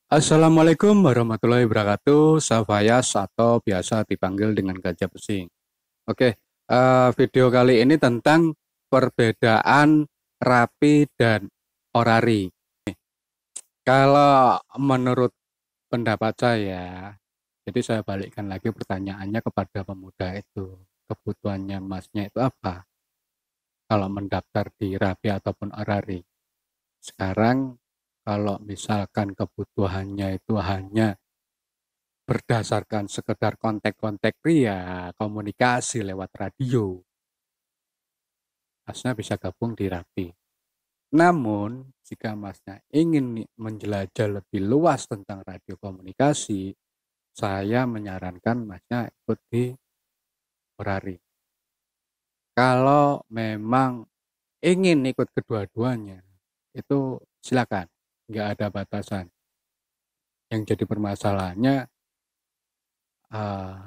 Assalamualaikum warahmatullahi wabarakatuh. Saya Fayas atau biasa dipanggil dengan Gajah Pesing. Oke, video kali ini tentang perbedaan rapi dan orari. Kalau menurut pendapat saya, jadi saya balikkan lagi pertanyaannya kepada pemuda itu. Kebutuhannya masnya itu apa? Kalau mendaftar di rapi ataupun orari. Sekarang kalau misalkan kebutuhannya itu hanya berdasarkan sekedar kontak-kontak pria, komunikasi lewat radio, masnya bisa gabung di Rapi. Namun, jika masnya ingin menjelajah lebih luas tentang radio komunikasi, saya menyarankan masnya ikut di Ferrari. Kalau memang ingin ikut kedua-duanya, itu silakan, nggak ada batasan. Yang jadi permasalahannya, eh,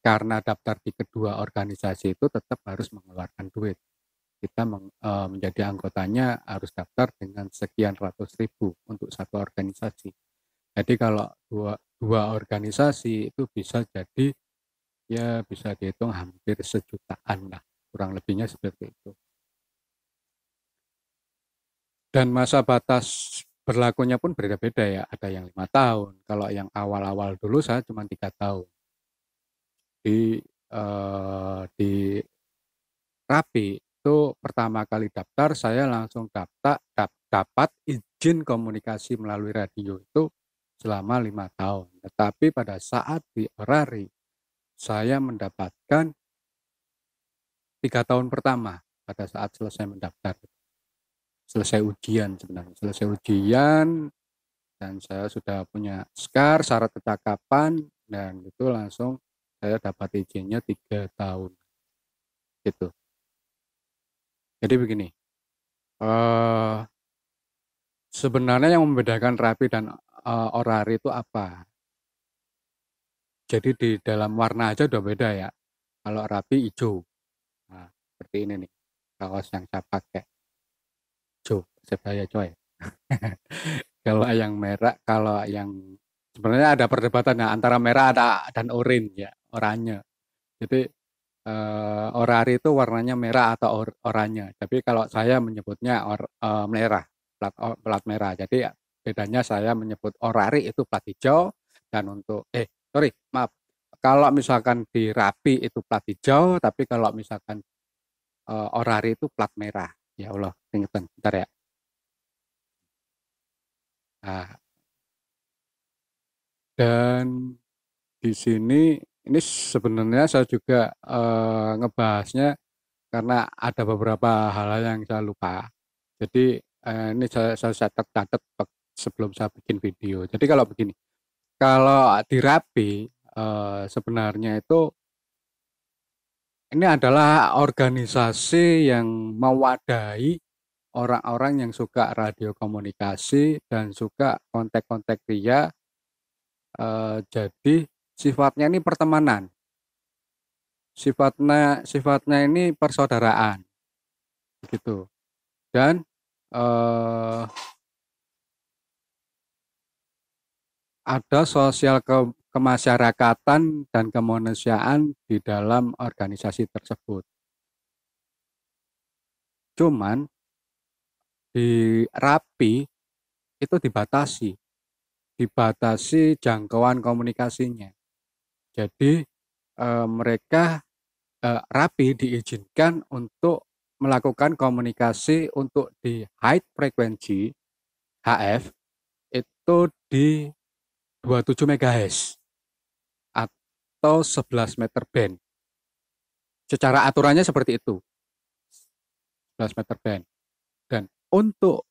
karena daftar di kedua organisasi itu tetap harus mengeluarkan duit. Kita menjadi anggotanya harus daftar dengan sekian ratus ribu untuk satu organisasi. Jadi kalau dua organisasi itu bisa jadi ya bisa dihitung hampir sejutaan lah, kurang lebihnya seperti itu. Dan masa batas berlakunya pun berbeda ya, ada yang 5 tahun. Kalau yang awal-awal dulu saya cuma 3 tahun. Di Rapi itu pertama kali daftar saya langsung dapat izin komunikasi melalui radio itu selama 5 tahun. Tetapi pada saat di Orari saya mendapatkan 3 tahun pertama pada saat selesai mendaftar, selesai ujian sebenarnya, selesai ujian dan saya sudah punya SKAR syarat kecakapan dan itu langsung saya dapat izinnya 3 tahun gitu. Jadi begini, eh, sebenarnya yang membedakan rapi dan orari itu apa? Jadi di dalam warna aja udah beda ya. Kalau rapi hijau, nah, seperti ini nih. Kaos yang saya pakai hijau, sebaya coy. Kalau yang merah, kalau yang sebenarnya ada perdebatan ya antara merah ada dan oranye ya, oranye. Jadi orari itu warnanya merah atau oranye. Tapi kalau saya menyebutnya merah, plat merah. Jadi bedanya saya menyebut orari itu plat hijau dan untuk sorry maaf, kalau misalkan di Rapi itu plat hijau, tapi kalau misalkan orari itu plat merah. Ya Allah, ingetan, bentar ya. Nah, dan di sini ini sebenarnya saya juga ngebahasnya karena ada beberapa hal yang saya lupa. Jadi ini saya catat sebelum saya bikin video. Jadi kalau begini, kalau di Rapi sebenarnya itu ini adalah organisasi yang mewadahi orang-orang yang suka radio komunikasi dan suka kontak-kontak pria. Jadi sifatnya ini pertemanan, sifatnya ini persaudaraan, gitu. Dan eh, ada sosial kemasyarakatan dan kemanusiaan di dalam organisasi tersebut. Cuman di Rapi itu dibatasi jangkauan komunikasinya. Jadi mereka Rapi diizinkan untuk melakukan komunikasi untuk di high frequency HF itu di 27 MHz atau 11 meter band. Secara aturannya seperti itu, 11 meter band. Dan untuk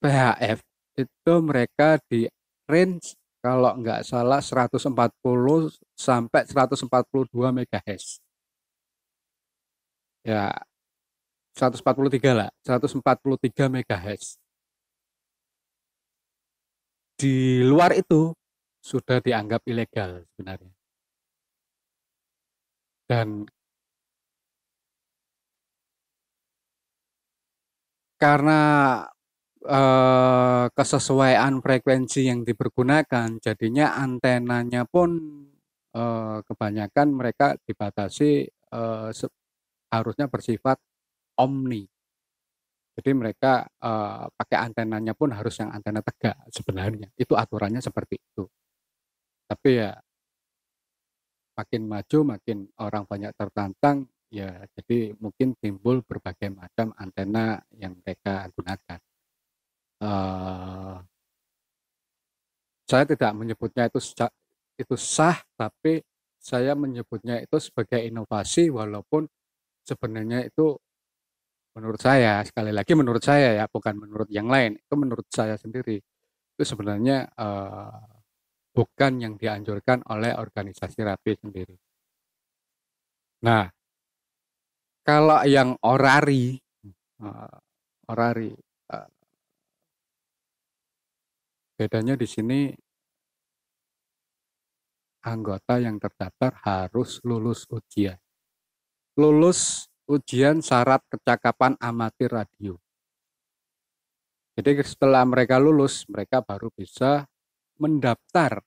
PHF itu mereka di range kalau nggak salah 140 sampai 142 MHz. Ya, 143 lah, 143 MHz. Di luar itu sudah dianggap ilegal sebenarnya. Dan karena kesesuaian frekuensi yang dipergunakan, jadinya antenanya pun kebanyakan mereka dibatasi harusnya bersifat omni. Jadi mereka pakai antenanya pun harus yang antena tegak sebenarnya. Itu aturannya seperti itu. Tapi ya makin maju, makin orang banyak tertantang, ya jadi mungkin timbul berbagai macam antena yang mereka gunakan. Saya tidak menyebutnya itu sah, tapi saya menyebutnya itu sebagai inovasi, walaupun sebenarnya itu menurut saya, sekali lagi menurut saya ya, bukan menurut yang lain, itu menurut saya sendiri, itu sebenarnya bukan yang dianjurkan oleh organisasi RAPI sendiri. Nah, kalau yang orari, uh, orari, uh, bedanya di sini anggota yang terdaftar harus lulus ujian. Lulus ujian syarat kecakapan amatir radio. Jadi setelah mereka lulus, mereka baru bisa mendaftar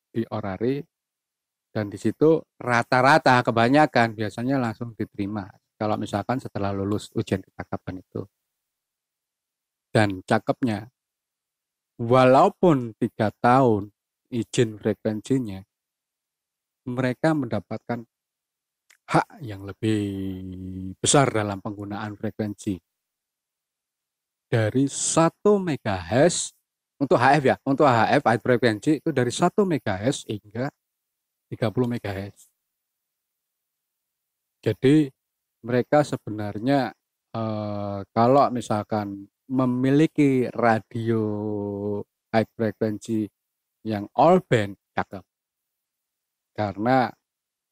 di orari, dan di situ rata-rata kebanyakan biasanya langsung diterima. Kalau misalkan setelah lulus ujian kecakapan itu. Dan cakepnya, walaupun 3 tahun izin frekuensinya, mereka mendapatkan hak yang lebih besar dalam penggunaan frekuensi. Dari 1 MHz, untuk HF ya, untuk HF high frekuensi itu dari 1 MHz hingga 30 MHz. Jadi mereka sebenarnya kalau misalkan memiliki radio high frekuensi yang all band, cakep. Karena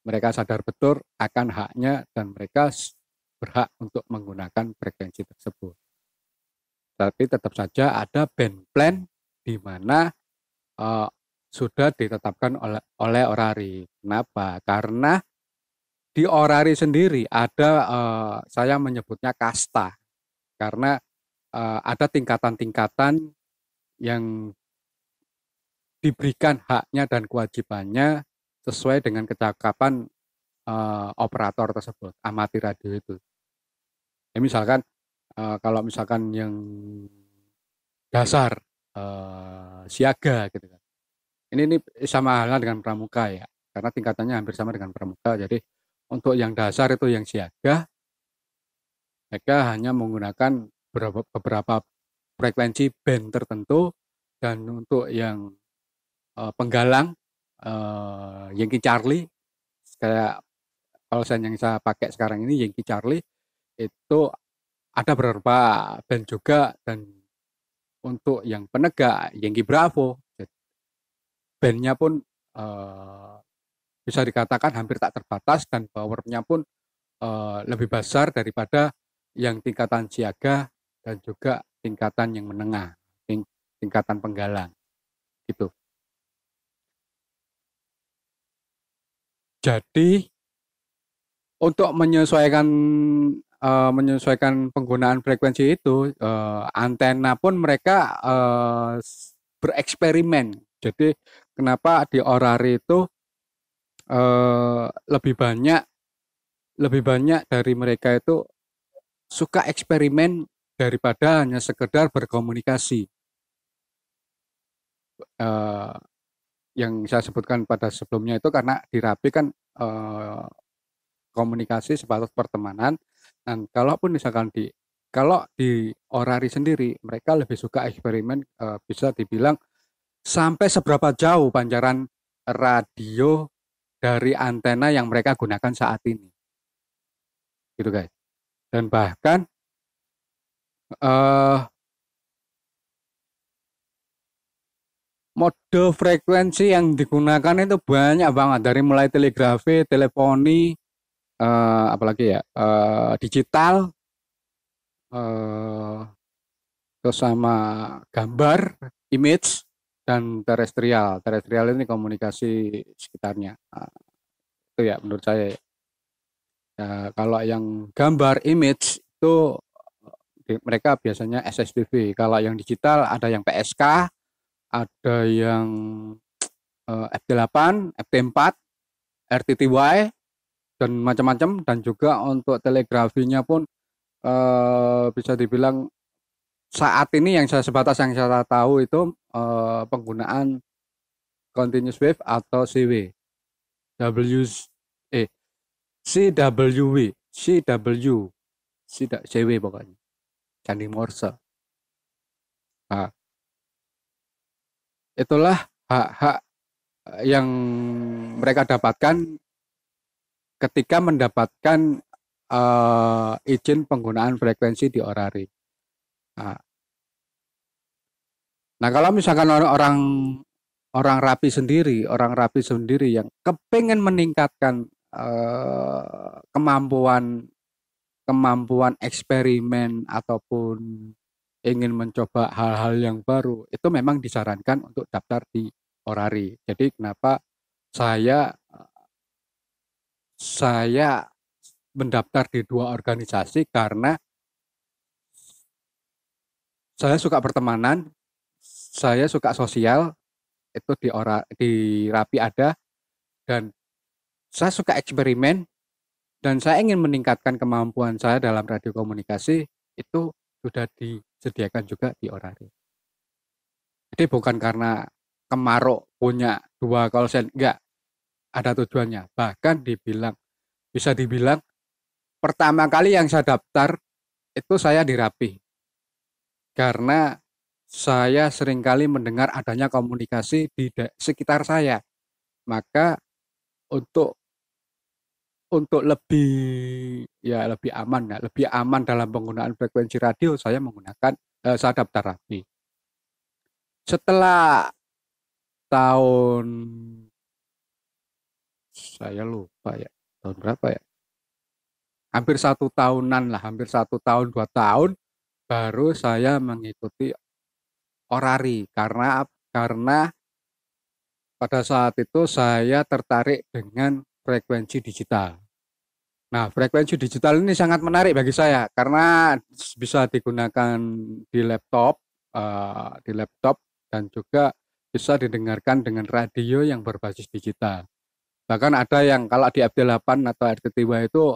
mereka sadar betul akan haknya dan mereka berhak untuk menggunakan frekuensi tersebut. Tapi tetap saja ada band plan di mana sudah ditetapkan oleh orari. Kenapa? Karena di orari sendiri ada, saya menyebutnya kasta, karena ada tingkatan-tingkatan yang diberikan haknya dan kewajibannya sesuai dengan kecakapan operator tersebut, amatir radio itu. Ya, misalkan kalau misalkan yang dasar siaga gitu kan. Ini sama halnya dengan pramuka ya, karena tingkatannya hampir sama dengan pramuka. Jadi untuk yang dasar itu yang siaga, mereka hanya menggunakan beberapa frekuensi band tertentu, dan untuk yang penggalang Yankee Charlie, kayak kalau yang saya pakai sekarang ini Yankee Charlie, itu ada beberapa band juga, dan untuk yang penegak Yankee Bravo, bandnya pun eh, bisa dikatakan hampir tak terbatas, dan powernya pun lebih besar daripada yang tingkatan siaga dan juga tingkatan yang menengah, tingkatan penggalang gitu. Jadi untuk menyesuaikan penggunaan frekuensi itu, antena pun mereka bereksperimen. Jadi kenapa di orari itu lebih banyak dari mereka itu suka eksperimen daripada hanya sekedar berkomunikasi. Eh, yang saya sebutkan pada sebelumnya itu karena di RAPI kan komunikasi sebatas pertemanan, dan kalau di orari sendiri mereka lebih suka eksperimen, bisa dibilang sampai seberapa jauh pancaran radio dari antena yang mereka gunakan saat ini, gitu guys. Dan bahkan eh, mode frekuensi yang digunakan itu banyak banget, dari mulai telegrafi, teleponi, apalagi ya, digital, eh, terus sama gambar, image, dan terestrial. Terestrial ini komunikasi sekitarnya. Itu ya menurut saya. Ya, kalau yang gambar, image itu mereka biasanya SSTV. Kalau yang digital ada yang PSK, ada yang FT8, FT4, RTTY dan macam-macam, dan juga untuk telegrafinya pun bisa dibilang saat ini yang yang saya tahu itu penggunaan continuous wave atau CW, W eh CWW, CW, CW pokoknya, candi Morse. Nah, itulah hak-hak yang mereka dapatkan ketika mendapatkan izin penggunaan frekuensi di Orari. Nah, kalau misalkan orang rapi sendiri yang kepengen meningkatkan kemampuan eksperimen ataupun ingin mencoba hal-hal yang baru, itu memang disarankan untuk daftar di Orari. Jadi kenapa saya mendaftar di dua organisasi, karena saya suka pertemanan, saya suka sosial, itu di Rapi ada, dan saya suka eksperimen, dan saya ingin meningkatkan kemampuan saya dalam radio komunikasi, itu sudah disediakan juga di Orari. Jadi bukan karena Kemaruk punya dua call center, enggak, ada tujuannya. Bahkan bisa dibilang pertama kali yang saya daftar itu saya di Rapi, karena saya seringkali mendengar adanya komunikasi di sekitar saya. Maka untuk lebih aman dalam penggunaan frekuensi radio, saya daftar Rapi. Setelah tahun, saya lupa ya, tahun berapa ya, hampir 1 tahunan lah, hampir 1 tahun 2 tahun, baru saya mengikuti Orari, karena pada saat itu saya tertarik dengan frekuensi digital. Nah, frekuensi digital ini sangat menarik bagi saya karena bisa digunakan di laptop dan juga bisa didengarkan dengan radio yang berbasis digital. Bahkan ada yang kalau di FT8 atau RTTY itu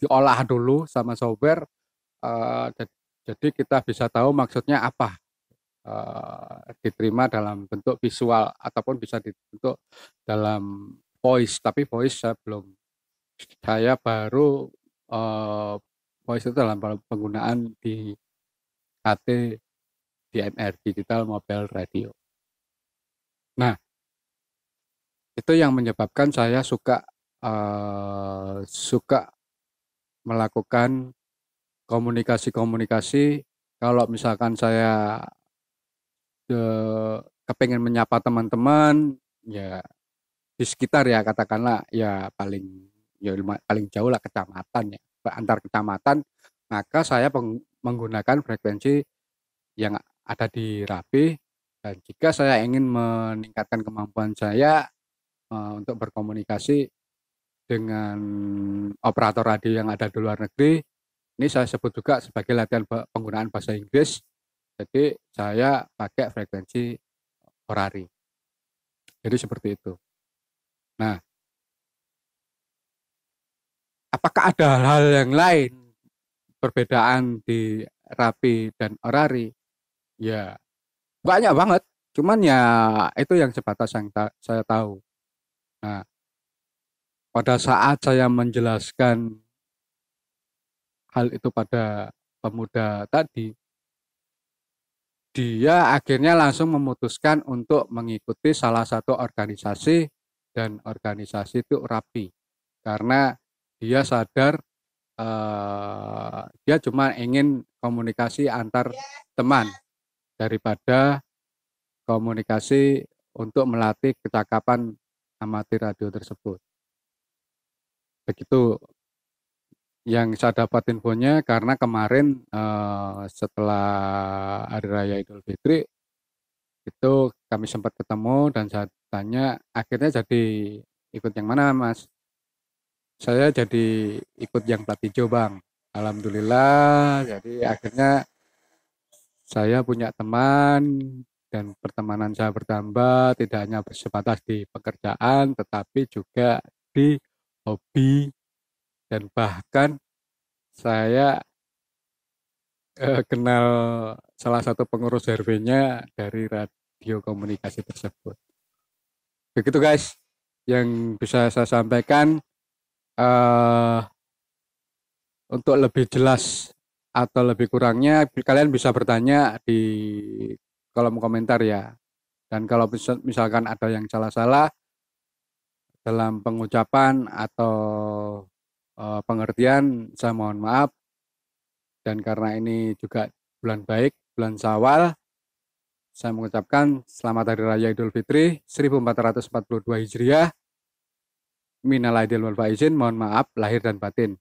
diolah dulu sama software, jadi kita bisa tahu maksudnya apa, diterima dalam bentuk visual ataupun bisa dibentuk dalam voice. Tapi voice saya baru voice itu dalam penggunaan di HT DMR, Digital Mobile Radio. Nah, itu yang menyebabkan saya suka melakukan komunikasi. Kalau misalkan saya kepengen menyapa teman-teman ya di sekitar, ya katakanlah ya paling jauh lah kecamatan, ya antar kecamatan, maka saya menggunakan frekuensi yang ada di Rapi. Dan jika saya ingin meningkatkan kemampuan saya untuk berkomunikasi dengan operator radio yang ada di luar negeri, ini saya sebut juga sebagai latihan penggunaan bahasa Inggris. Jadi saya pakai frekuensi Orari. Jadi seperti itu. Nah, apakah ada hal yang lain perbedaan di Rapi dan Orari? Ya, banyak banget. Cuman ya itu yang sebatas yang saya tahu. Nah, pada saat saya menjelaskan hal itu pada pemuda tadi, dia akhirnya langsung memutuskan untuk mengikuti salah satu organisasi, dan organisasi itu Rapi, karena dia sadar dia cuma ingin komunikasi antar teman daripada komunikasi untuk melatih kecakapan amatir radio tersebut. Begitu yang saya dapat infonya, karena kemarin setelah Hari Raya Idul Fitri itu kami sempat ketemu dan saya tanya, akhirnya jadi ikut yang mana Mas? Saya jadi ikut yang plat hijau Bang. Alhamdulillah, jadi akhirnya saya punya teman dan pertemanan saya bertambah tidak hanya sebatas di pekerjaan tetapi juga di hobi dan bahkan saya kenal salah satu pengurus RW-nya dari radio komunikasi tersebut. Begitu guys yang bisa saya sampaikan. eh untuk lebih jelas atau lebih kurangnya kalian bisa bertanya di kolom komentar ya. Dan kalau misalkan ada yang salah-salah dalam pengucapan atau pengertian, saya mohon maaf. Dan karena ini juga bulan baik, bulan Syawal, saya mengucapkan selamat Hari Raya Idul Fitri 1442 Hijriah. Minal aidin wal faizin, mohon maaf lahir dan batin.